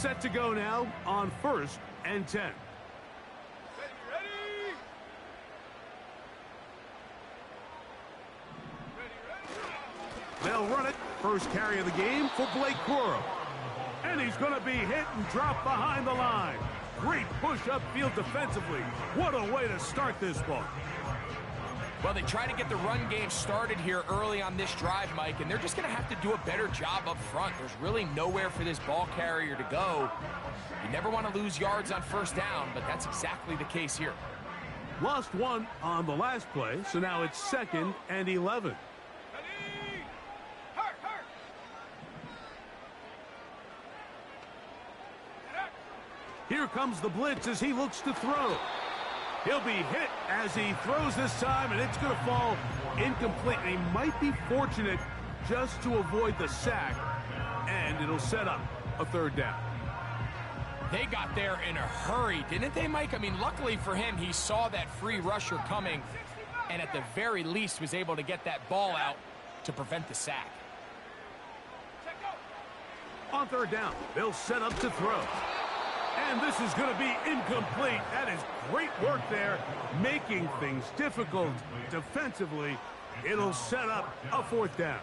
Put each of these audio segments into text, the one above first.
set to go now on 1st and 10. They'll run it. First carry of the game for Blake Corum. And he's going to be hit and dropped behind the line. Great push upfield defensively. What a way to start this ball. Well, they try to get the run game started here early on this drive, Mike, and they're just going to have to do a better job up front. There's really nowhere for this ball carrier to go. You never want to lose yards on first down, but that's exactly the case here. Lost one on the last play, so now it's 2nd and 11. Here comes the blitz as he looks to throw. He'll be hit as he throws this time, and it's going to fall incomplete. He might be fortunate just to avoid the sack, and it'll set up a 3rd down. They got there in a hurry, didn't they, Mike? I mean, luckily for him, he saw that free rusher coming, and at the very least was able to get that ball out to prevent the sack. On 3rd down, they'll set up to throw. And this is going to be incomplete. That is great work there, making things difficult defensively. It'll set up a 4th down.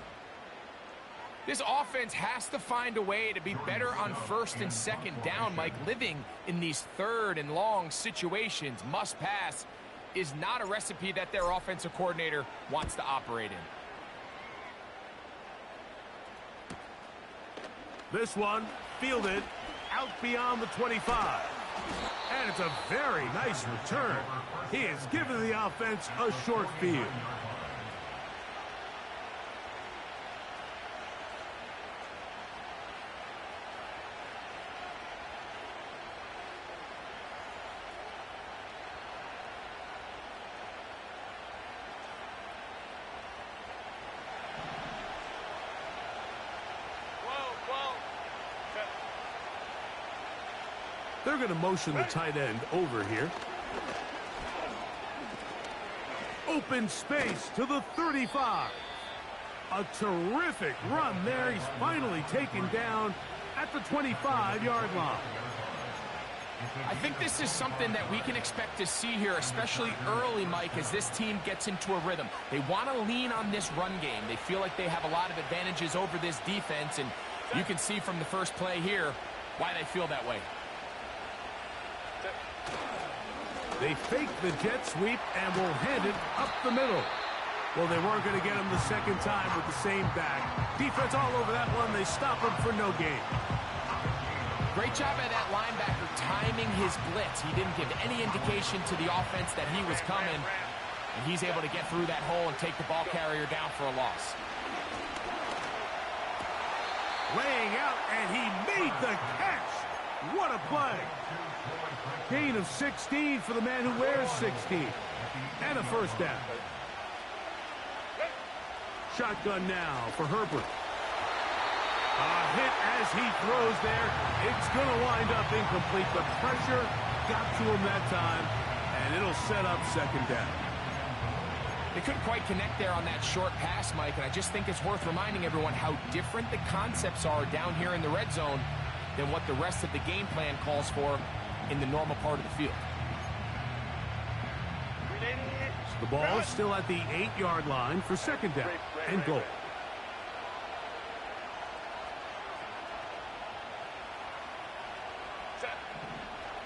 This offense has to find a way to be better on 1st and 2nd down, Mike. Living in these 3rd and long situations, must pass, is not a recipe that their offensive coordinator wants to operate in. This one fielded out beyond the 25. And it's a very nice return. He has given the offense a short field. They're going to motion the tight end over here. Open space to the 35. A terrific run there. He's finally taken down at the 25-yard line. I think this is something that we can expect to see here, especially early, Mike, as this team gets into a rhythm. They want to lean on this run game. They feel like they have a lot of advantages over this defense, and you can see from the first play here why they feel that way. They fake the jet sweep and will hand it up the middle. Well, they weren't going to get him the 2nd time with the same back. Defense all over that one. They stop him for no gain. Great job by that linebacker timing his blitz. He didn't give any indication to the offense that he was coming, and he's able to get through that hole and take the ball carrier down for a loss. Laying out, and he made the catch. What a play. Gain of 16 for the man who wears 16. And a 1st down. Shotgun now for Herbert. A hit as he throws there. It's going to wind up incomplete. The pressure got to him that time, and it'll set up 2nd down. They couldn't quite connect there on that short pass, Mike, and I just think it's worth reminding everyone how different the concepts are down here in the red zone than what the rest of the game plan calls for in the normal part of the field. The ball is still at the 8-yard line for 2nd down and goal.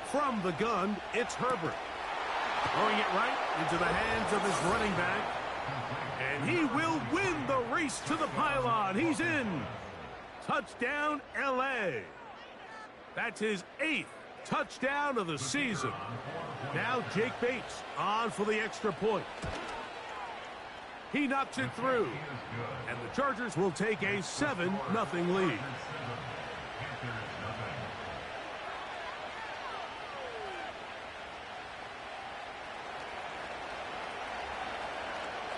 From the gun, it's Herbert. Throwing it right into the hands of his running back. And he will win the race to the pylon. He's in. Touchdown, L.A. That's his 8th touchdown of the season. Now Jake Bates on for the extra point. He knocks it through. And the Chargers will take a 7-0 lead.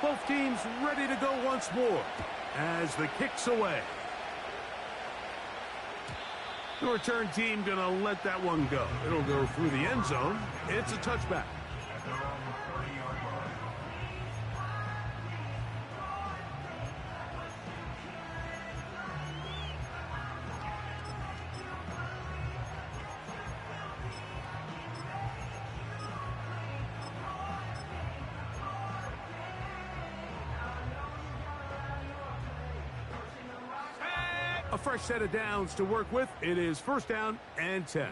Both teams ready to go once more as the kick's away. The return team going to let that one go. It'll go through the end zone. It's a touchback. A fresh set of downs to work with. It is first down and 10.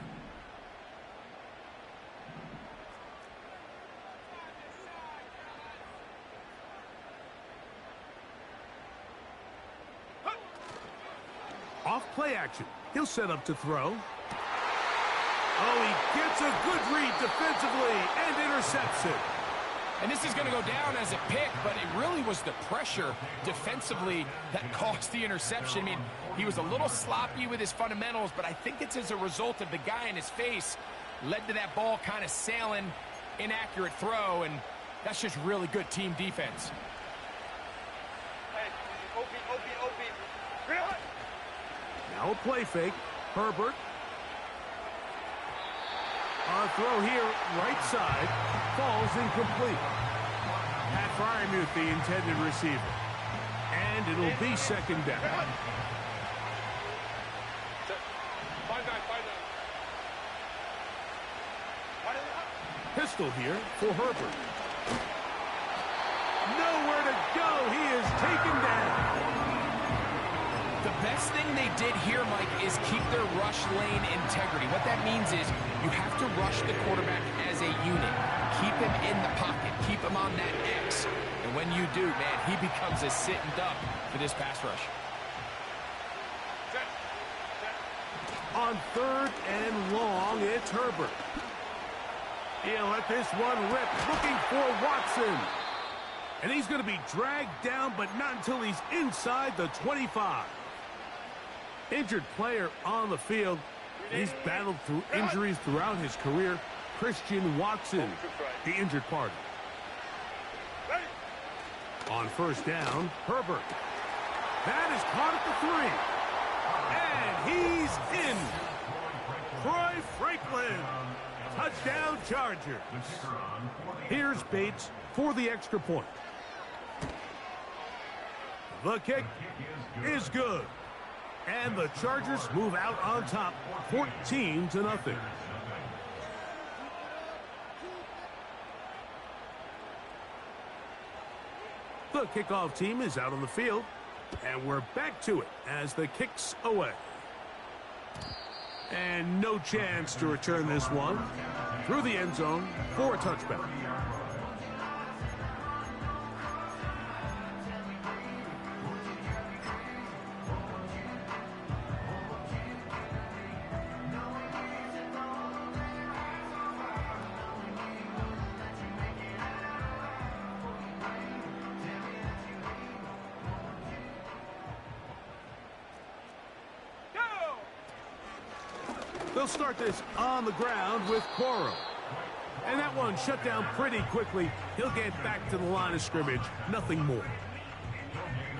Off play action. He'll set up to throw. Oh, he gets a good read defensively and intercepts it. And this is going to go down as a pick, but it really was the pressure defensively that caused the interception. I mean, he was a little sloppy with his fundamentals, but I think it's as a result of the guy in his face led to that ball kind of sailing, inaccurate throw, and that's just really good team defense. Now a play fake. Herbert. A throw here, right side, falls incomplete. Pat Fryermuth, the intended receiver. And it'll be second down. Pistol here for Herbert. Nowhere to go. He is taken down. The best thing they did here, Mike, is keep their rush lane integrity. What that means is you have to rush the quarterback as a unit. Keep him in the pocket. Keep him on that X. And when you do, man, he becomes a sitting duck for this pass rush. On third and long, it's Herbert. He'll let this one rip, looking for Watson. And he's going to be dragged down, but not until he's inside the 25. Injured player on the field. He's battled through injuries throughout his career. Christian Watson, the injured party. On first down, Herbert. That is caught at the 3. And he's in. Troy Franklin. Touchdown Chargers. Here's Bates for the extra point. The kick is good. And the Chargers move out on top, 14-0. The kickoff team is out on the field, and we're back to it as the kick's away. And no chance to return this one through the end zone for a touchback. They'll start this on the ground with Coro. And that one shut down pretty quickly. He'll get back to the line of scrimmage. Nothing more.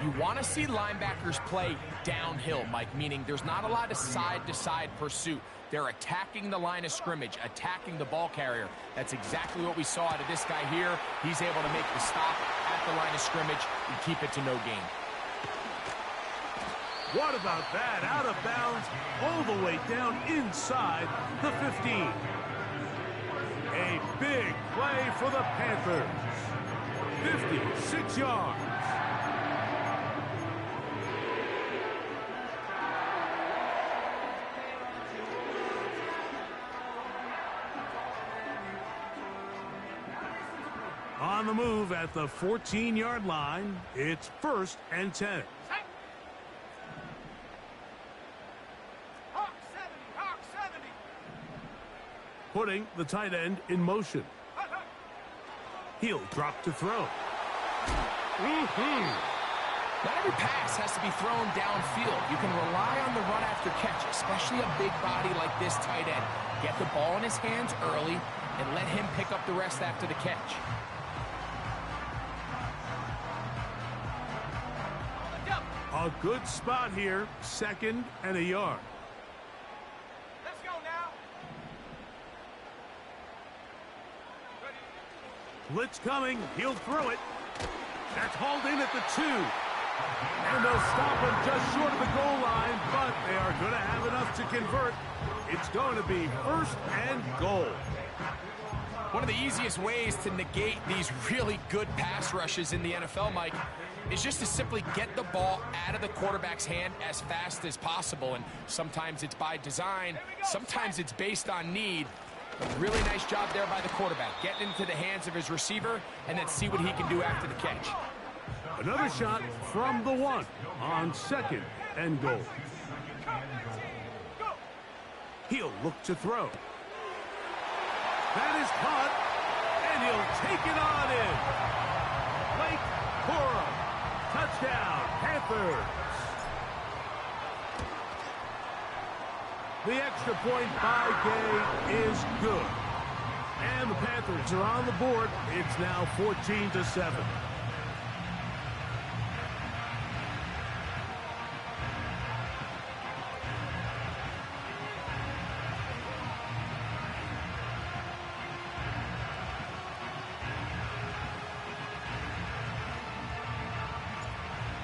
You want to see linebackers play downhill, Mike, meaning there's not a lot of side-to-side pursuit. They're attacking the line of scrimmage, attacking the ball carrier. That's exactly what we saw out of this guy here. He's able to make the stop at the line of scrimmage and keep it to no gain. What about that? Out of bounds, all the way down inside the 15. A big play for the Panthers. 56 yards. On the move at the 14-yard line, it's first and 10. Putting the tight end in motion. He'll drop to throw. Not every pass has to be thrown downfield. You can rely on the run after catch, especially a big body like this tight end. Get the ball in his hands early and let him pick up the rest after the catch. A good spot here, second and a yard. Blitz coming. He'll throw it. That's hauled in at the 2. And they'll stop him just short of the goal line, but they are going to have enough to convert. It's going to be first and goal. One of the easiest ways to negate these really good pass rushes in the NFL, Mike, is just to simply get the ball out of the quarterback's hand as fast as possible. And sometimes it's by design, sometimes it's based on need. A really nice job there by the quarterback, getting into the hands of his receiver and then see what he can do after the catch. Another shot from the 1 on 2nd and goal. He'll look to throw. That is caught, and he'll take it on in. Blake Corum, touchdown, Panthers. The extra point by Gay is good. And the Panthers are on the board. It's now 14-7.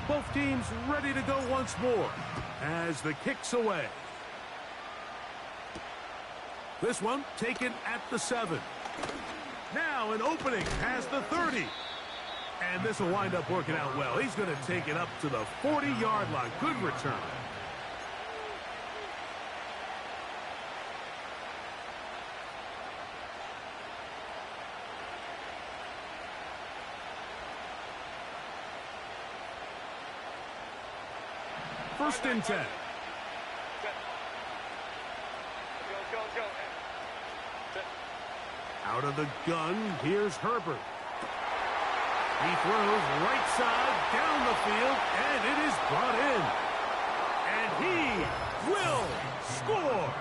Both teams ready to go once more as the kick's away. This one taken at the 7. Now an opening past the 30. And this will wind up working out well. He's going to take it up to the 40-yard line. Good return. First and 10. Out of the gun, here's Herbert. He throws right side down the field, and it is brought in. And he will score.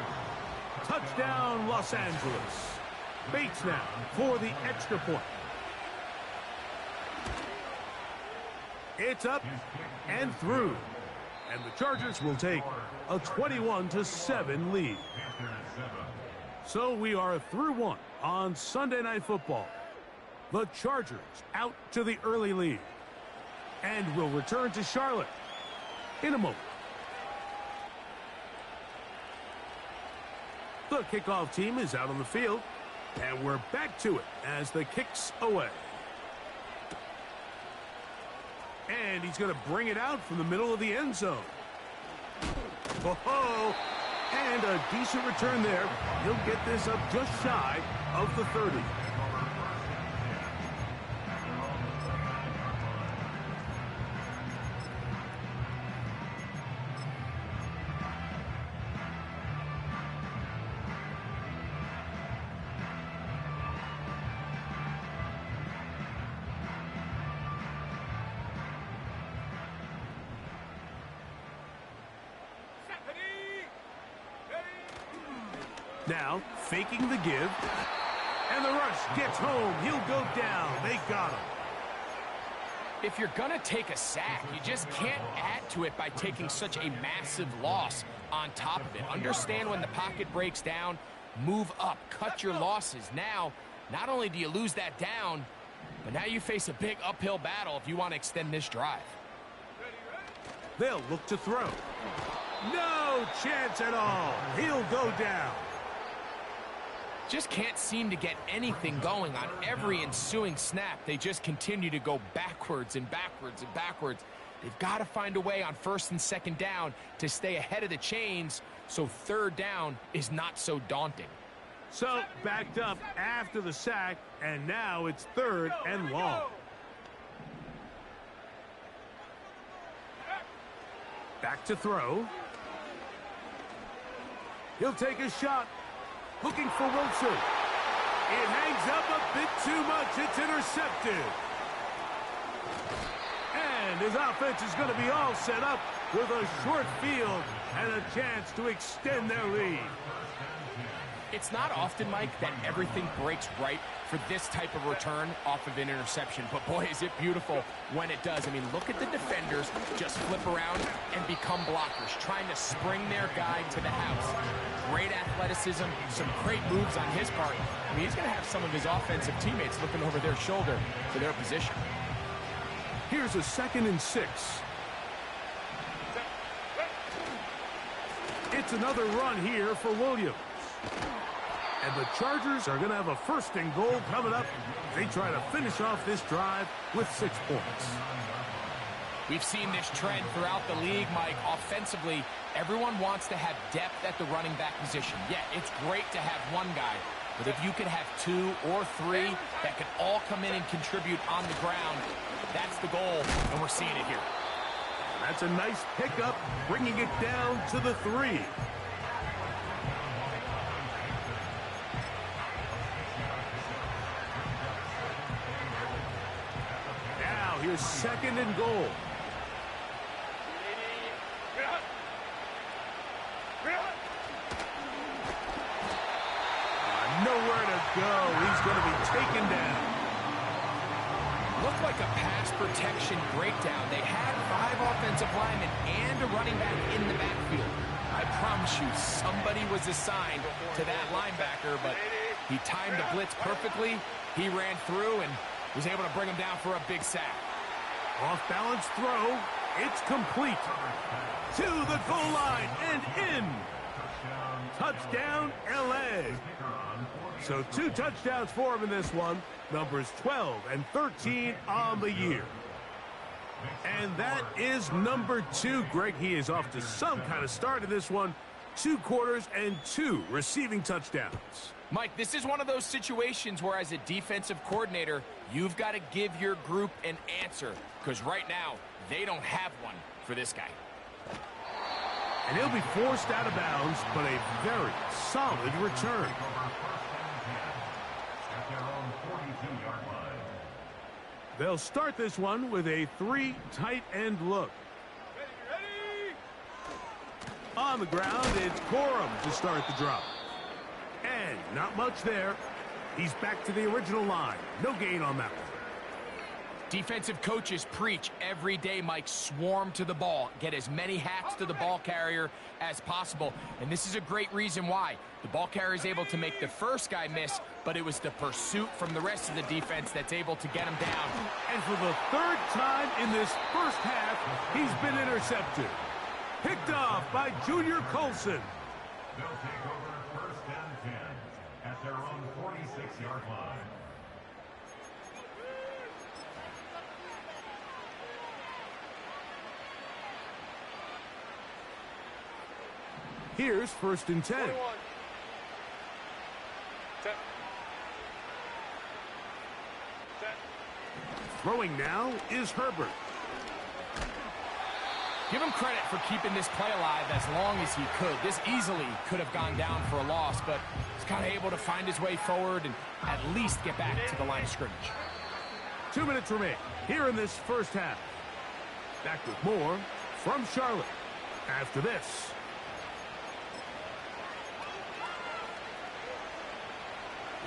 Touchdown, Los Angeles. Bates now for the extra point. It's up and through. And the Chargers will take a 21-7 lead. So we are through 1 on Sunday Night Football. The Chargers out to the early lead. And will return to Charlotte in a moment. The kickoff team is out on the field. And we're back to it as the kick's away. And he's going to bring it out from the middle of the end zone. Oh, and a decent return there. He'll get this up just shy of the 30. Now, faking the give. And the rush gets home. He'll go down. They got him. If you're going to take a sack, you just can't add to it by taking such a massive loss on top of it. Understand when the pocket breaks down, move up, cut your losses. Now, not only do you lose that down, but now you face a big uphill battle if you want to extend this drive. They'll look to throw. No chance at all. He'll go down. Just can't seem to get anything going on every ensuing snap. They just continue to go backwards and backwards and backwards. They've got to find a way on 1st and 2nd down to stay ahead of the chains so 3rd down is not so daunting. So backed up after the sack, and now it's 3rd and long. Back to throw. He'll take a shot. Looking for Wilson. It hangs up a bit too much. It's intercepted. And his offense is going to be all set up with a short field and a chance to extend their lead. It's not often, Mike, that everything breaks right for this type of return off of an interception. But, boy, is it beautiful when it does. I mean, look at the defenders just flip around and become blockers, trying to spring their guy to the house. Great athleticism, some great moves on his part. I mean, he's going to have some of his offensive teammates looking over their shoulder for their position. Here's a 2nd and 6. It's another run here for Williams. And the Chargers are going to have a 1st and goal coming up. They try to finish off this drive with 6 points. We've seen this trend throughout the league, Mike. Offensively, everyone wants to have depth at the running back position. Yeah, it's great to have one guy, but if you could have 2 or 3 that can all come in and contribute on the ground, that's the goal, and we're seeing it here. That's a nice pickup, bringing it down to the 3. Now, here's 2nd and goal. Nowhere to go. He's going to be taken down. Looked like a pass protection breakdown. They had 5 offensive linemen and a running back in the backfield. I promise you, somebody was assigned to that linebacker, but he timed the blitz perfectly. He ran through and was able to bring him down for a big sack. Off-balance throw. It's complete. To the goal line and in. Touchdown, L.A. So 2 touchdowns for him in this one. Numbers 12 and 13 on the year. And that is number 2. Greg, he is off to some kind of start in this one. 2 quarters and 2 receiving touchdowns. Mike, this is one of those situations where as a defensive coordinator, you've got to give your group an answer. Because right now, they don't have one for this guy. And he'll be forced out of bounds, but a very solid return. They'll start this one with a 3 tight end look. Ready. On the ground, it's Corum to start the drop. And not much there. He's back to the original line. No gain on that one. Defensive coaches preach every day, Mike, swarm to the ball. Get as many hats to the ball carrier as possible. And this is a great reason why. The ball carrier is able to make the first guy miss, but it was the pursuit from the rest of the defense that's able to get him down. And for the 3rd time in this first half, he's been intercepted. Picked off by Junior Colson. They'll take over 1st and 10 at their own 46-yard line. Here's 1st and 10. 21. Throwing now is Herbert. Give him credit for keeping this play alive as long as he could. This easily could have gone down for a loss, but he's kind of able to find his way forward and at least get back to the line of scrimmage. 2 minutes remain here in this first half. Back with more from Charlotte after this.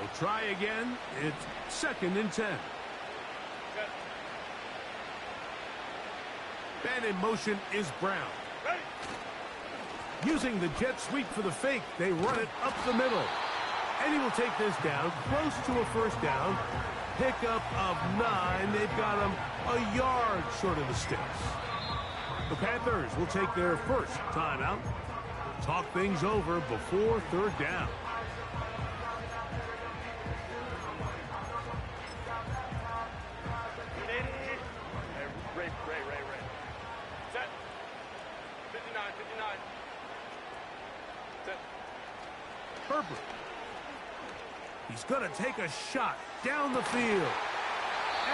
We'll try again. It's 2nd and 10. And in motion is Brown. Using the jet sweep for the fake, they run it up the middle. And he will take this down, close to a 1st down. Pickup of 9. They've got him a yard short of the sticks. The Panthers will take their first timeout. Talk things over before 3rd down. Herbert. He's going to take a shot down the field.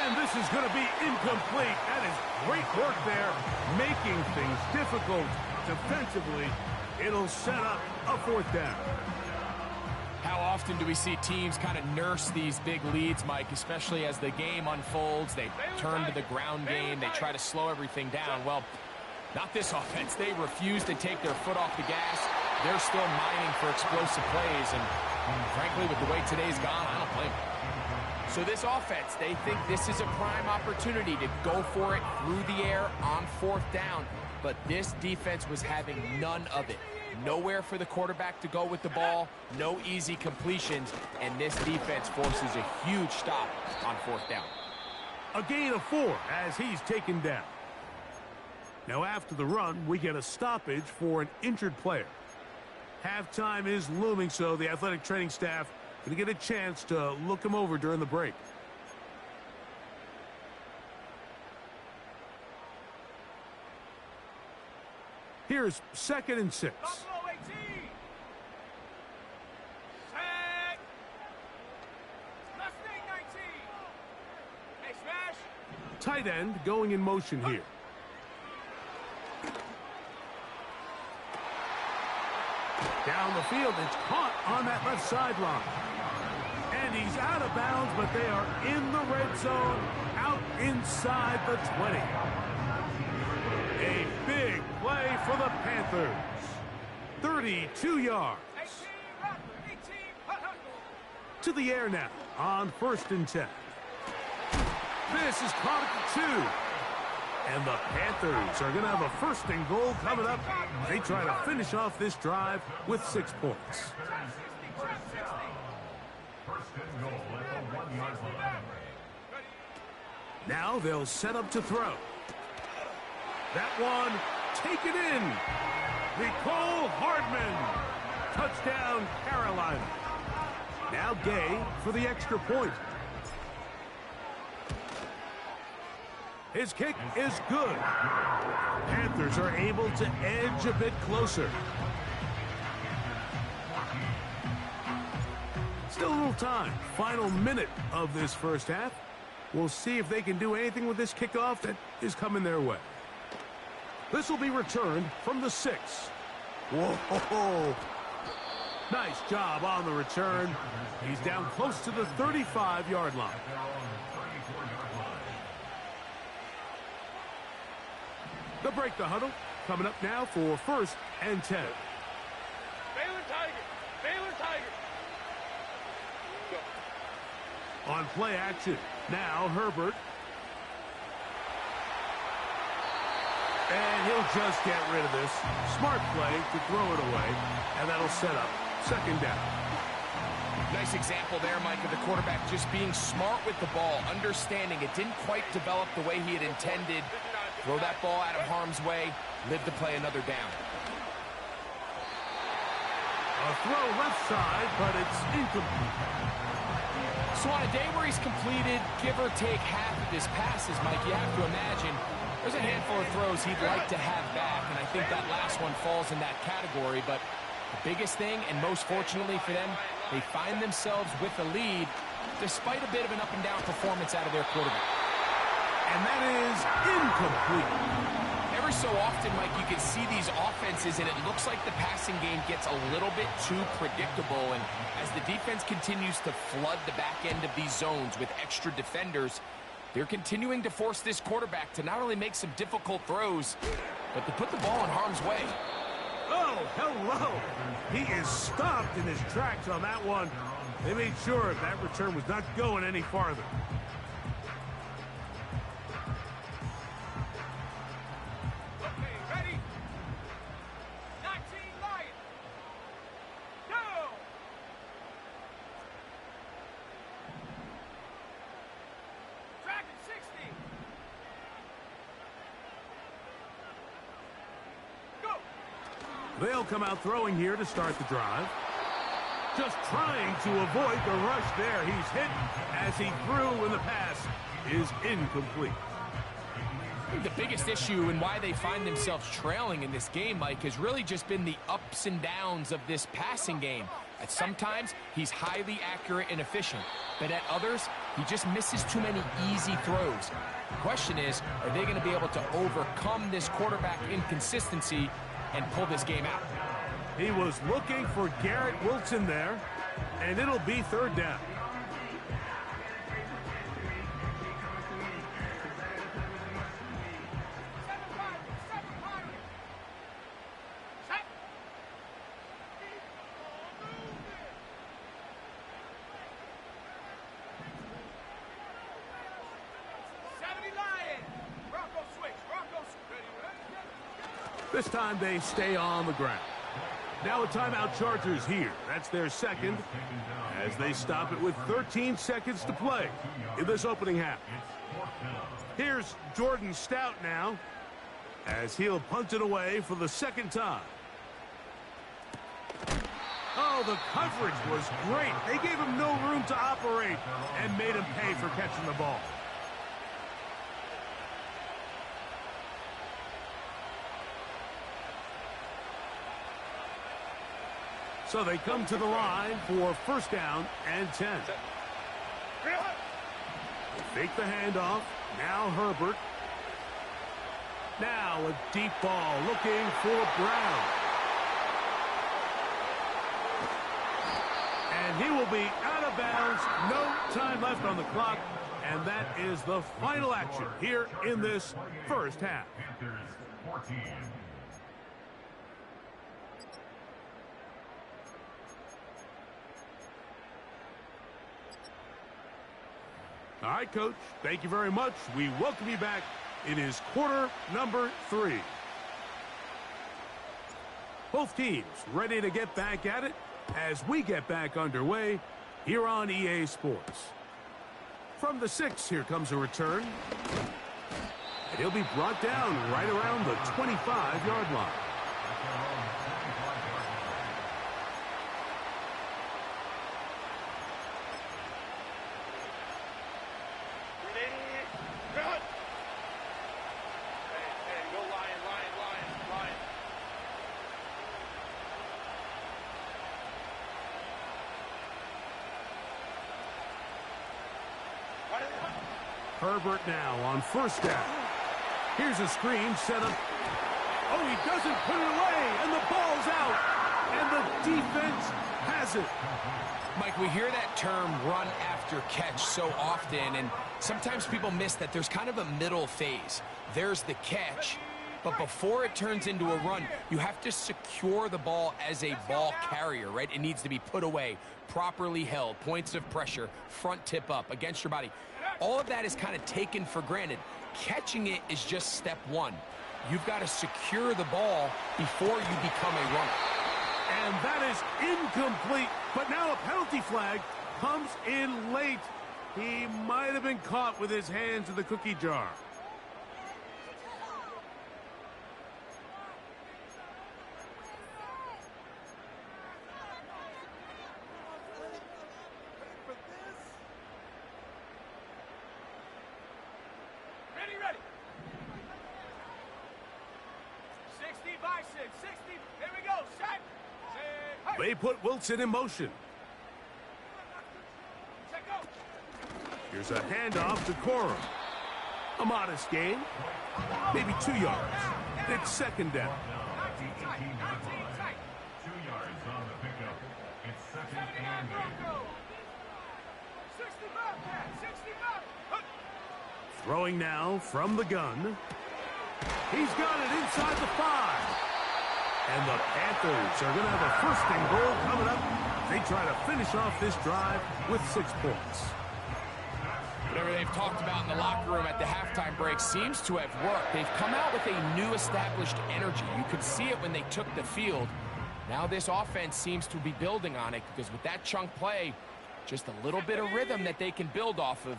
And this is going to be incomplete. That is great work there, making things difficult defensively. It'll set up a 4th down. How often do we see teams kind of nurse these big leads, Mike, especially as the game unfolds? They turn to the ground game. They try to slow everything down. Well, not this offense. They refuse to take their foot off the gas. They're still mining for explosive plays, and frankly, with the way today's gone, I don't blame them. So this offense, they think this is a prime opportunity to go for it through the air on 4th down, but this defense was having none of it. Nowhere for the quarterback to go with the ball, no easy completions, and this defense forces a huge stop on 4th down. A gain of 4 as he's taken down. Now after the run, we get a stoppage for an injured player. Halftime is looming, so the athletic training staff going to get a chance to look him over during the break. Here's 2nd and 6. Tight end going in motion here. Down the field, it's caught on that left sideline. And he's out of bounds, but they are in the red zone, out inside the 20. A big play for the Panthers. 32 yards. To the air now on 1st and 10. This is caught at the 2. And the Panthers are going to have a 1st and goal coming up. They try to finish off this drive with 6 points. Now they'll set up to throw. That one taken in. Nicole Hardman. Touchdown, Carolina. Now Gay for the extra point. His kick is good. Panthers are able to edge a bit closer. Still a little time. Final minute of this first half. We'll see if they can do anything with this kickoff that is coming their way. This will be returned from the 6. Whoa. Nice job on the return. He's down close to the 35-yard line. They'll break the huddle. Coming up now for 1st and 10. Baylor Tiger. Baylor Tiger. On play action. Now Herbert. And he'll just get rid of this. Smart play to throw it away. And that'll set up 2nd down. Nice example there, Mike, of the quarterback just being smart with the ball, understanding it didn't quite develop the way he had intended. Throw that ball out of harm's way, live to play another down. A throw left side, but it's incomplete. So on a day where he's completed, give or take half of his passes, Mike, you have to imagine there's a handful of throws he'd like to have back, and I think that last one falls in that category. But the biggest thing, and most fortunately for them, they find themselves with a lead despite a bit of an up-and-down performance out of their quarterback. And that is incomplete. Every so often, Mike, you can see these offenses, and it looks like the passing game gets a little bit too predictable. And as the defense continues to flood the back end of these zones with extra defenders, they're continuing to force this quarterback to not only make some difficult throws, but to put the ball in harm's way. Oh, hello. He is stopped in his tracks on that one. They made sure that return was not going any farther. They'll come out throwing here to start the drive. Just trying to avoid the rush there. He's hit as he threw, and the pass is incomplete. I think the biggest issue and why they find themselves trailing in this game, Mike, has really just been the ups and downs of this passing game. At sometimes, he's highly accurate and efficient, but at others, he just misses too many easy throws. The question is, are they going to be able to overcome this quarterback inconsistency and pull this game out? He was looking for Garrett Wilson there, and it'll be 3rd down. This time they stay on the ground. Now a timeout, Chargers here. That's their 2nd as they stop it with 13 seconds to play in this opening half. Here's Jordan Stout now as he'll punt it away for the 2nd time. Oh, the coverage was great. They gave him no room to operate and made him pay for catching the ball. So they come to the line for first down and 10. They fake the handoff. Now Herbert. Now a deep ball looking for Brown. And he will be out of bounds. No time left on the clock. And that is the final action here in this first half. Panthers 14. All right, Coach. Thank you very much. We welcome you back. It is quarter number 3. Both teams ready to get back at it as we get back underway here on EA Sports. From the 6, here comes a return. And he'll be brought down right around the 25-yard line. Herbert now on first down. Here's a screen set up. Oh, he doesn't put it away, and the ball's out. And the defense has it. Mike, we hear that term run after catch so often, and sometimes people miss that there's kind of a middle phase. There's the catch, but before it turns into a run, you have to secure the ball as a ball carrier, right? It needs to be put away, properly held, points of pressure, front tip up against your body. All of that is kind of taken for granted. Catching it is just step one. You've got to secure the ball before you become a runner. And that is incomplete. But now a penalty flag comes in late. He might have been caught with his hands in the cookie jar. Ready. 60 by 6, 60. Here we go. Set. They put Wilson in motion. Check go. Here's a handoff to Cora. A modest gain. Maybe 2 yards. It's second down. 2 yards on the pickup. It's second and 65. Throwing now from the gun. He's got it inside the 5. And the Panthers are going to have a first and goal coming up. They try to finish off this drive with 6 points. Whatever they've talked about in the locker room at the halftime break seems to have worked. They've come out with a new established energy. You could see it when they took the field. Now this offense seems to be building on it because with that chunk play, just a little bit of rhythm that they can build off of.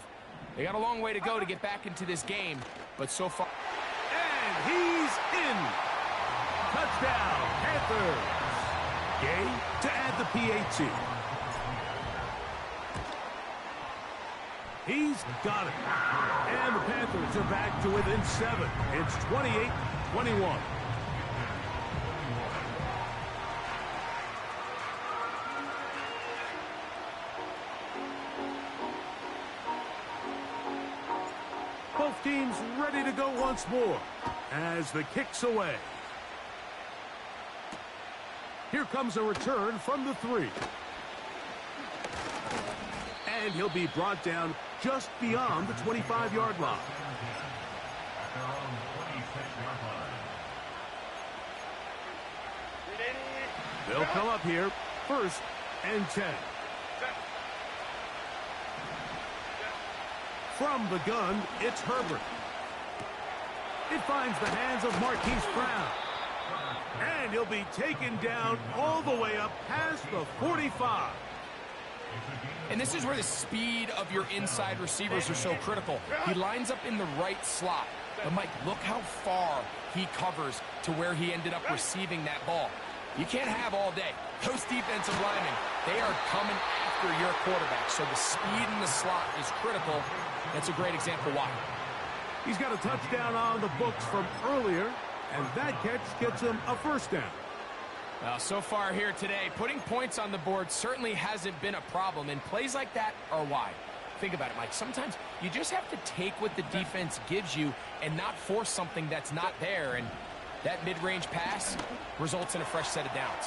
They got a long way to go to get back into this game, but so far... And he's in. Touchdown, Panthers. Gay to add the PAT. He's got it. And the Panthers are back to within 7. It's 28-21. Both teams ready to go once more as the kick's away. Here comes a return from the 3. And he'll be brought down just beyond the 25-yard line. They'll come up here, first and 10. From the gun, it's Herbert. It finds the hands of Marquise Brown. And he'll be taken down all the way up past the 45. And this is where the speed of your inside receivers are so critical. He lines up in the right slot. But, Mike, look how far he covers to where he ended up receiving that ball. You can't have all day. Those defensive linemen, they are coming after your quarterback. So the speed in the slot is critical. That's a great example why. He's got a touchdown on the books from earlier, and that catch gets him a first down. Well, so far here today, putting points on the board certainly hasn't been a problem, and plays like that are why. Think about it, Mike. Sometimes you just have to take what the defense gives you and not force something that's not there, and that mid-range pass results in a fresh set of downs.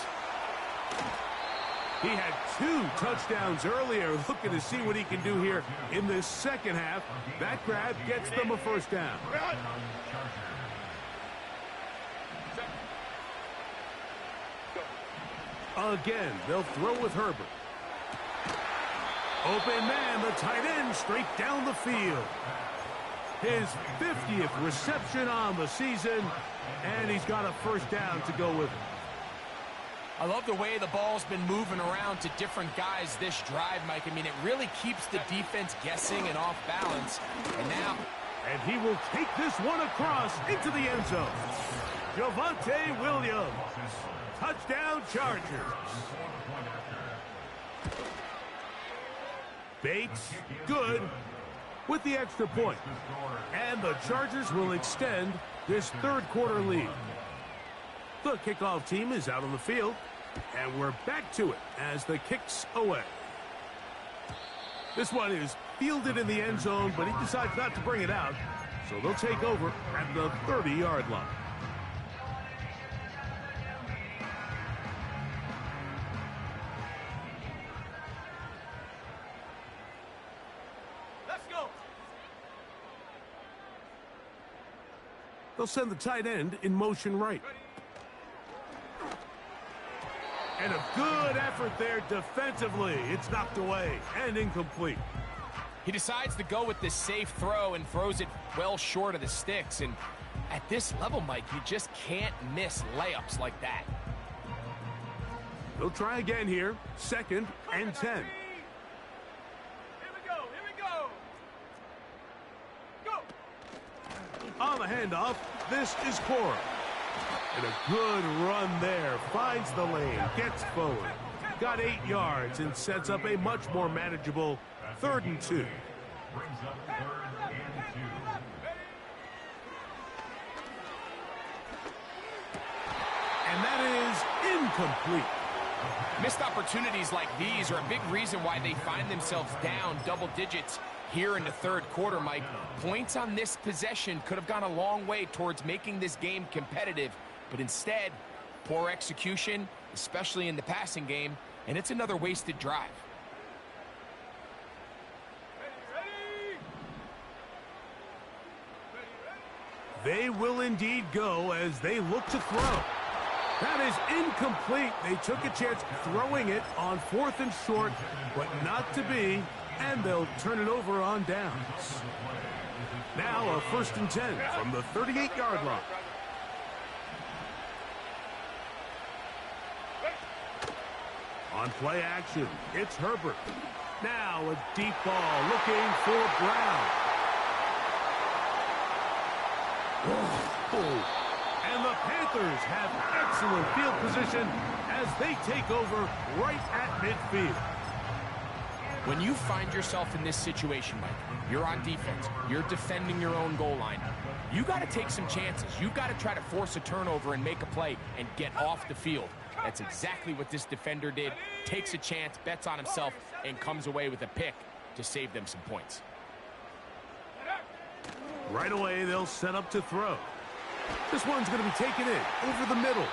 He had 2 touchdowns earlier, looking to see what he can do here in this second half. That grab gets them a first down. Again, they'll throw with Herbert. Open man, the tight end, straight down the field. His 50th reception on the season, and he's got a first down to go with it. I love the way the ball's been moving around to different guys this drive, Mike. I mean, it really keeps the defense guessing and off balance. And he will take this one across into the end zone. Javonte Williams. Touchdown Chargers. Bates, good, with the extra point. And the Chargers will extend this third-quarter lead. The kickoff team is out on the field, and we're back to it as the kick's away. This one is fielded in the end zone, but he decides not to bring it out, so they'll take over at the 30-yard line. They'll send the tight end in motion right. And a good effort there defensively. It's knocked away and incomplete. He decides to go with this safe throw and throws it well short of the sticks. And at this level, Mike, you just can't miss layups like that. They'll try again here. 2nd and 10. Here we go. On the handoff, this is Cora. And a good run there. Finds the lane, gets forward. Got 8 yards and sets up a much more manageable 3rd and 2. Brings up 3rd and 2. And that is incomplete. Missed opportunities like these are a big reason why they find themselves down double digits here in the third quarter, Mike. Points on this possession could have gone a long way towards making this game competitive, but instead, poor execution, especially in the passing game, and it's another wasted drive. They will indeed go as they look to throw. That is incomplete. They took a chance throwing it on 4th and short, but not to be, and they'll turn it over on downs. Now a 1st and 10 from the 38-yard line. On play action, it's Herbert. Now a deep ball looking for Brown. And the Panthers have excellent field position as they take over right at midfield. When you find yourself in this situation, Mike, you're on defense, you're defending your own goal line, you got to take some chances. You've got to try to force a turnover and make a play and get off the field. That's exactly what this defender did. Takes a chance, bets on himself, and comes away with a pick to save them some points. Right away, they'll set up to throw. This one's going to be taken in over the middle.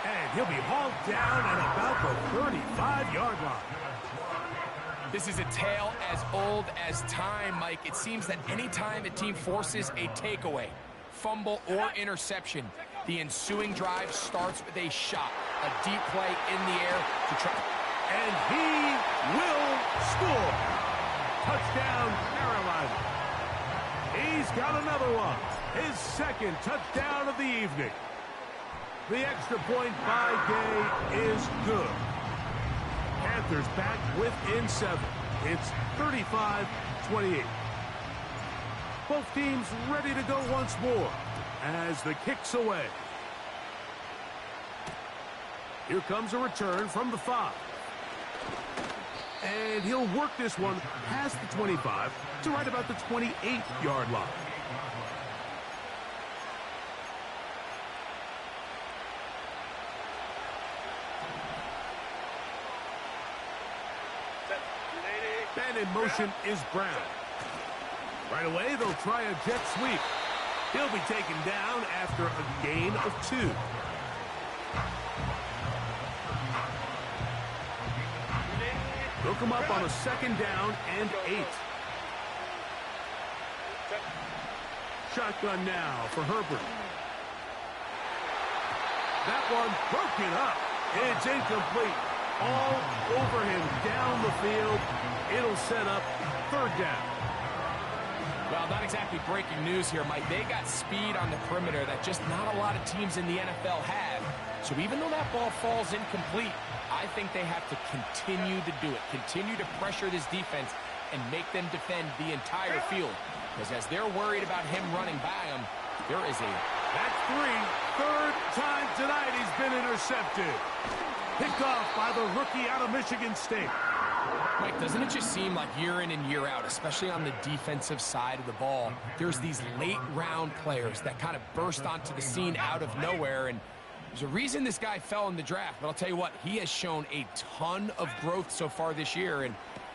And he'll be hauled down at about the 35-yard line. This is a tale as old as time, Mike. It seems that anytime a team forces a takeaway, fumble, or interception, the ensuing drive starts with a shot, a deep play in the air to try. And he will score. Touchdown, Carolina. He's got another one. His 2nd touchdown of the evening. The extra point by Gay is good. Panthers back within 7. It's 35-28. Both teams ready to go once more as the kick's away. Here comes a return from the 5. And he'll work this one past the 25 to right about the 28-yard line. And in motion is Brown. Right away, they'll try a jet sweep. He'll be taken down after a gain of 2. They'll come up on a 2nd down and 8. Shotgun now for Herbert. That one broken up. It's incomplete. All over him down the field. It'll set up 3rd down. Well, not exactly breaking news here, Mike. They got speed on the perimeter that just not a lot of teams in the NFL have. So even though that ball falls incomplete, I think they have to continue to do it. Continue to pressure this defense and make them defend the entire field. Because as they're worried about him running by them, there is a... That's 3. 3rd time tonight he's been intercepted. Picked off by the rookie out of Michigan State. Mike, doesn't it just seem like year in and year out, especially on the defensive side of the ball, there's these late-round players that kind of burst onto the scene out of nowhere, and there's a reason this guy fell in the draft, but I'll tell you what, he has shown a ton of growth so far this year, and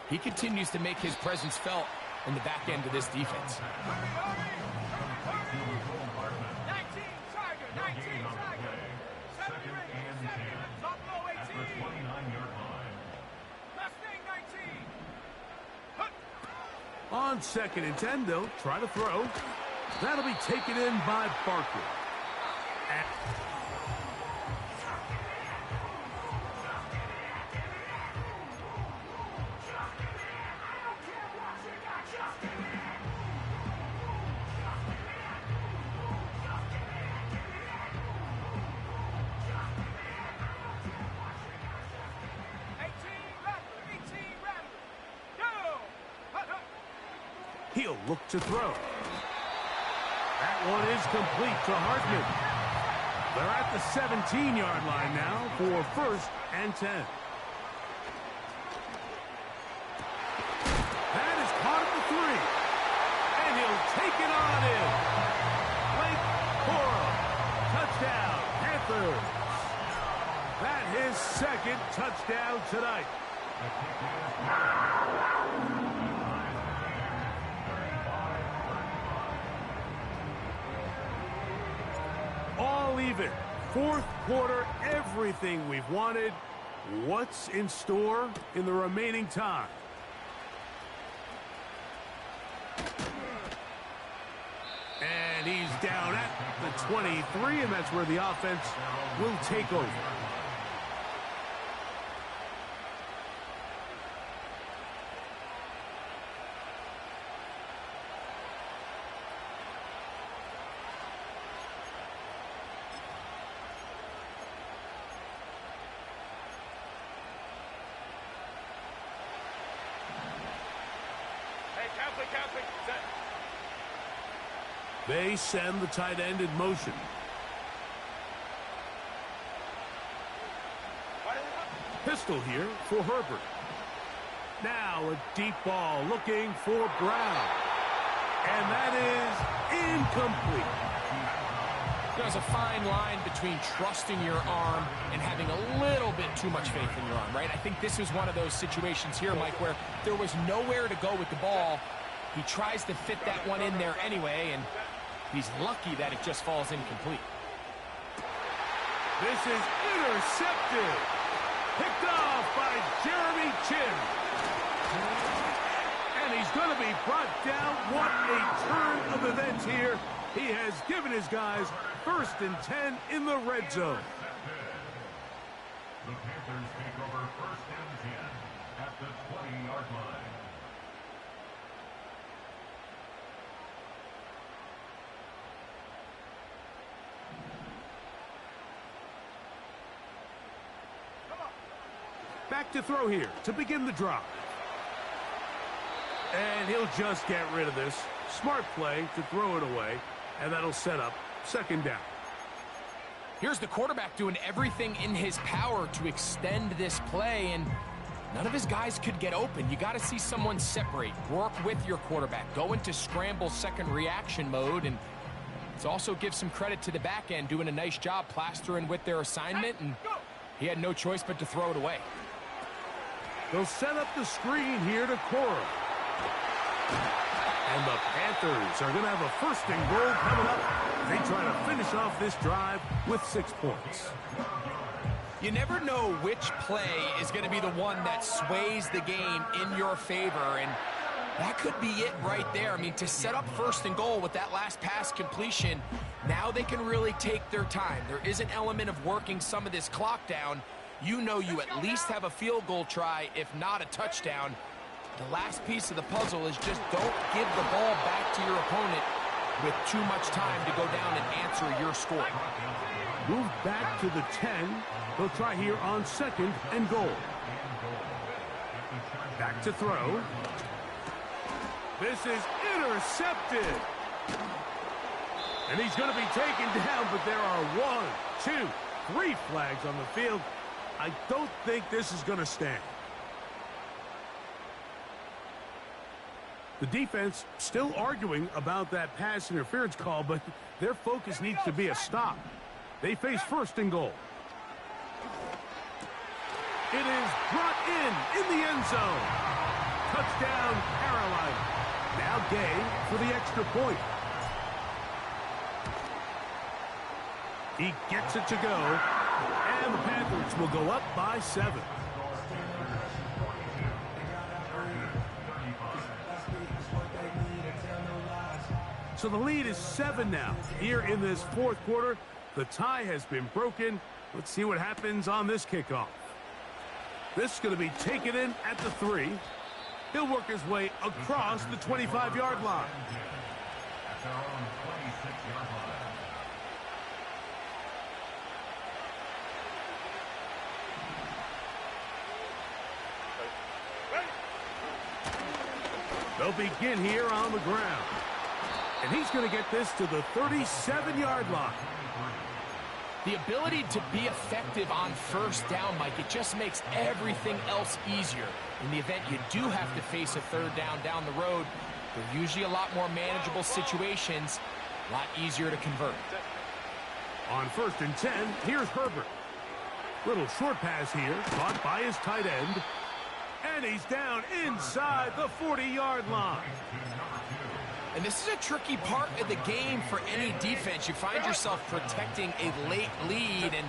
he continues to make his presence felt in the back end of this defense. 19, Tiger, 19, Tiger. 7 rings, 7, top low 18. At the 29-yard line. Mustang 19. On 2nd and 10, they'll try to throw. That'll be taken in by Barkley. He'll look to throw. That one is complete to Hartman. They're at the 17-yard line now for 1st and 10. That is caught at the 3. And he'll take it on in. Blake Corum. Touchdown, Panthers. That his 2nd touchdown tonight. All even. 4th quarter, everything we've wanted. What's in store in the remaining time? And he's down at the 23, and that's where the offense will take over. They send the tight end in motion. Pistol here for Herbert. Now a deep ball looking for Brown. And that is incomplete. There's a fine line between trusting your arm and having a little bit too much faith in your arm, right? I think this is one of those situations here, Mike, where there was nowhere to go with the ball. He tries to fit that one in there anyway, and he's lucky that it just falls incomplete. This is intercepted. Picked off by Jeremy Chin. And he's going to be brought down. What a turn of events here. He has given his guys 1st and 10 in the red zone. The Panthers take over 1st and 10 at the 20-yard line. Back to throw here to begin the drive. And he'll just get rid of this. Smart play to throw it away. And that'll set up 2nd down. Here's the quarterback doing everything in his power to extend this play, and none of his guys could get open. You got to see someone separate, work with your quarterback, go into scramble 2nd reaction mode, and let's also give some credit to the back end doing a nice job plastering with their assignment, and he had no choice but to throw it away. They'll set up the screen here to Cora. And the Panthers are going to have a first and goal coming up. They try to finish off this drive with 6 points. You never know which play is going to be the one that sways the game in your favor, and that could be it right there. I mean, to set up first and goal with that last pass completion, now they can really take their time. There is an element of working some of this clock down. You know you at least have a field goal try, if not a touchdown. The last piece of the puzzle is just don't give the ball back to your opponent with too much time to go down and answer your score. Move back to the 10. They'll try here on second and goal. Back to throw. This is intercepted. And he's going to be taken down, but there are 1, 2, 3 flags on the field. I don't think this is going to stand. The defense still arguing about that pass interference call, but their focus needs to be a stop. They face first and goal. It is brought in the end zone. Touchdown, Carolina. Now Gay for the extra point. He gets it to go, and the Panthers will go up by 7. So the lead is 7 now. Here in this fourth quarter, the tie has been broken. Let's see what happens on this kickoff. This is going to be taken in at the 3. He'll work his way across the 25-yard line. At their own 26-yard line. They'll begin here on the ground. And he's going to get this to the 37-yard line. The ability to be effective on first down, Mike, it just makes everything else easier. In the event you do have to face a third down the road, they're usually a lot more manageable situations, a lot easier to convert. On first and 10, here's Herbert. Little short pass here, caught by his tight end. And he's down inside the 40-yard line. And this is a tricky part of the game for any defense. You find yourself protecting a late lead, and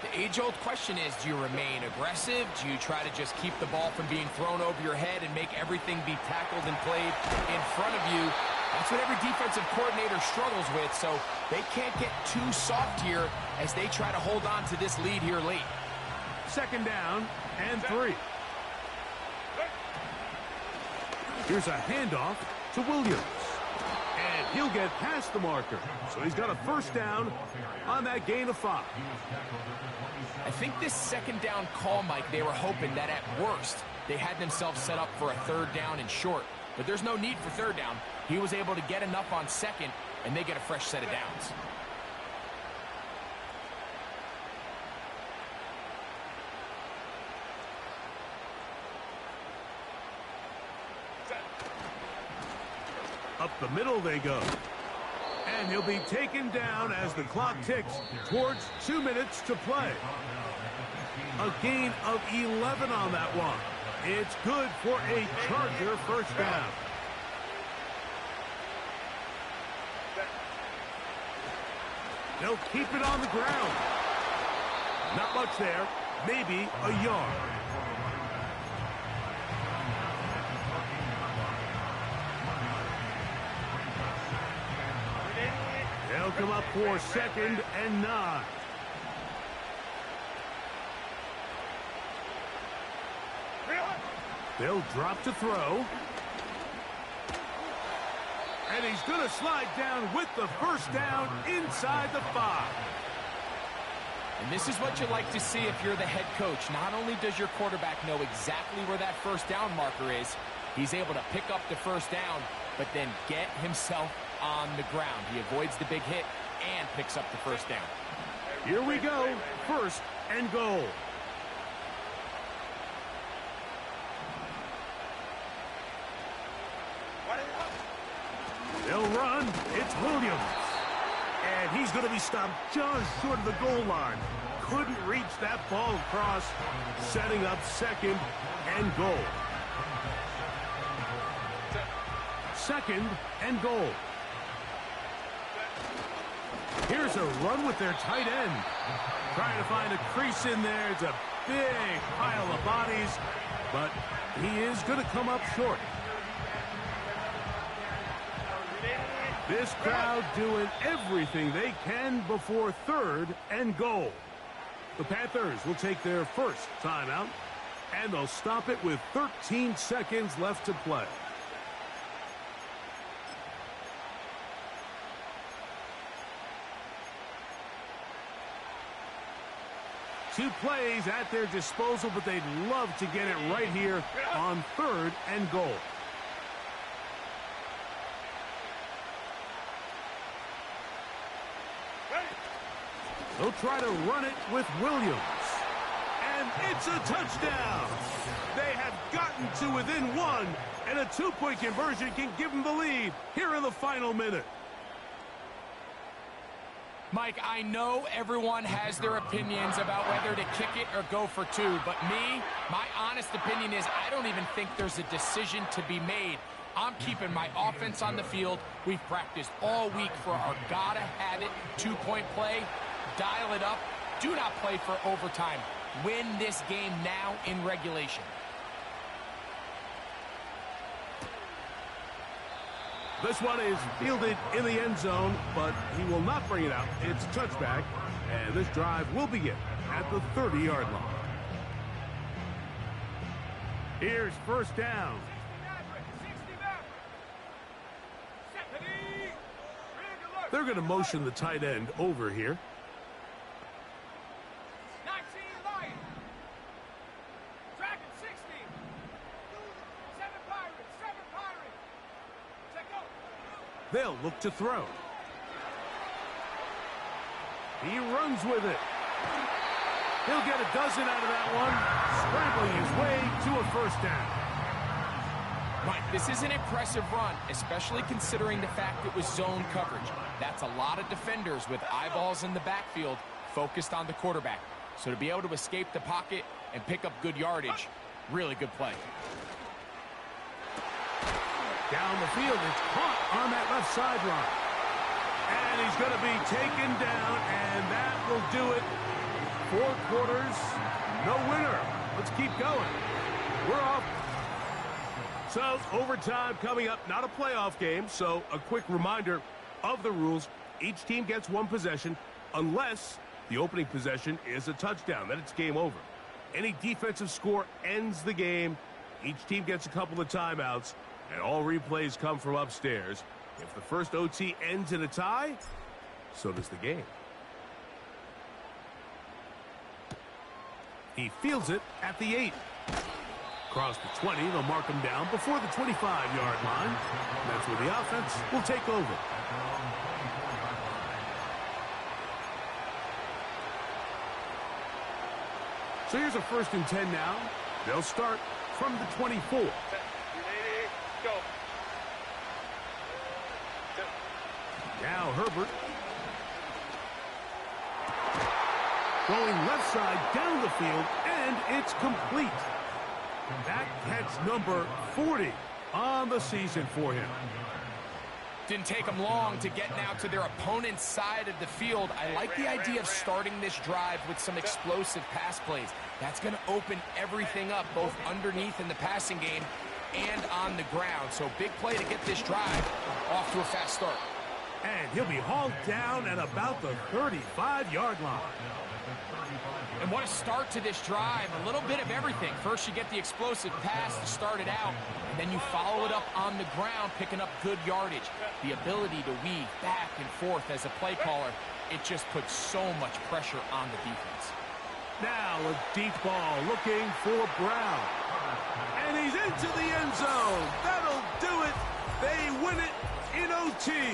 the age-old question is, do you remain aggressive? Do you try to just keep the ball from being thrown over your head and make everything be tackled and played in front of you? That's what every defensive coordinator struggles with, so they can't get too soft here as they try to hold on to this lead here late. Second down and 3. Here's a handoff to Williams. And he'll get past the marker. So he's got a first down on that gain of 5. I think this second down call, Mike, they were hoping that at worst they had themselves set up for a third down and short. But there's no need for third down. He was able to get enough on second, and they get a fresh set of downs. Up the middle they go. And he'll be taken down as the clock ticks towards 2 minutes to play. A gain of 11 on that one. It's good for a Charger first down. They'll keep it on the ground. Not much there. Maybe a yard. They'll come up for second and 9. They'll drop to throw. And he's going to slide down with the first down inside the 5. And this is what you like to see if you're the head coach. Not only does your quarterback know exactly where that first down marker is, he's able to pick up the first down, but then get himself on the ground. He avoids the big hit and picks up the first down. Here we go. First and goal. They'll run. It's Williams. And he's going to be stopped just short of the goal line. Couldn't reach that ball across, setting up second and goal. Second and goal. Here's a run with their tight end. Trying to find a crease in there. It's a big pile of bodies, but he is going to come up short. This crowd doing everything they can before third and goal. The Panthers will take their first timeout, and they'll stop it with 13 seconds left to play. Two plays at their disposal, but they'd love to get it right here on third and goal. They'll try to run it with Williams. And it's a touchdown. They have gotten to within one, and a two-point conversion can give them the lead here in the final minute. Mike, I know everyone has their opinions about whether to kick it or go for two, but me, my honest opinion is I don't even think there's a decision to be made. I'm keeping my offense on the field. We've practiced all week for our gotta-have-it two-point play. Dial it up. Do not play for overtime. Win this game now in regulation. This one is fielded in the end zone, but he will not bring it out. It's a touchback, and this drive will begin at the 30-yard line. Here's first down. They're going to motion the tight end over here. 19 Lions. Dragon 60. 7 Pirates. 7 Pirates. Check out. They'll look to throw. He runs with it. He'll get a dozen out of that one, scrambling his way to a first down. Mike, this is an impressive run, especially considering the fact it was zone coverage. That's a lot of defenders with eyeballs in the backfield focused on the quarterback. So to be able to escape the pocket and pick up good yardage, really good play. Down the field, it's caught on that left sideline. And he's going to be taken down, and that will do it. 4 quarters, no winner. Let's keep going. We're off. So, overtime coming up, not a playoff game, so a quick reminder of the rules. Each team gets one possession unless the opening possession is a touchdown. Then it's game over. Any defensive score ends the game. Each team gets a couple of timeouts, and all replays come from upstairs. If the first OT ends in a tie, so does the game. He fields it at the 8. Across the 20, they'll mark him down before the 25-yard line. That's where the offense will take over. So here's a 1st and 10 now. They'll start from the 24. Ready, go. Now Herbert. Going left side down the field, and it's complete. That catch number 40 on the season for him. Didn't take them long to get now to their opponent's side of the field. I like the idea of starting this drive with some explosive pass plays. That's going to open everything up, both underneath in the passing game and on the ground. So big play to get this drive off to a fast start. And he'll be hauled down at about the 35-yard line. And what a start to this drive. A little bit of everything. First, you get the explosive pass to start it out, and then you follow it up on the ground, picking up good yardage. The ability to weave back and forth as a play caller, it just puts so much pressure on the defense. Now a deep ball looking for Brown. And he's into the end zone. That'll do it. They win it in OT.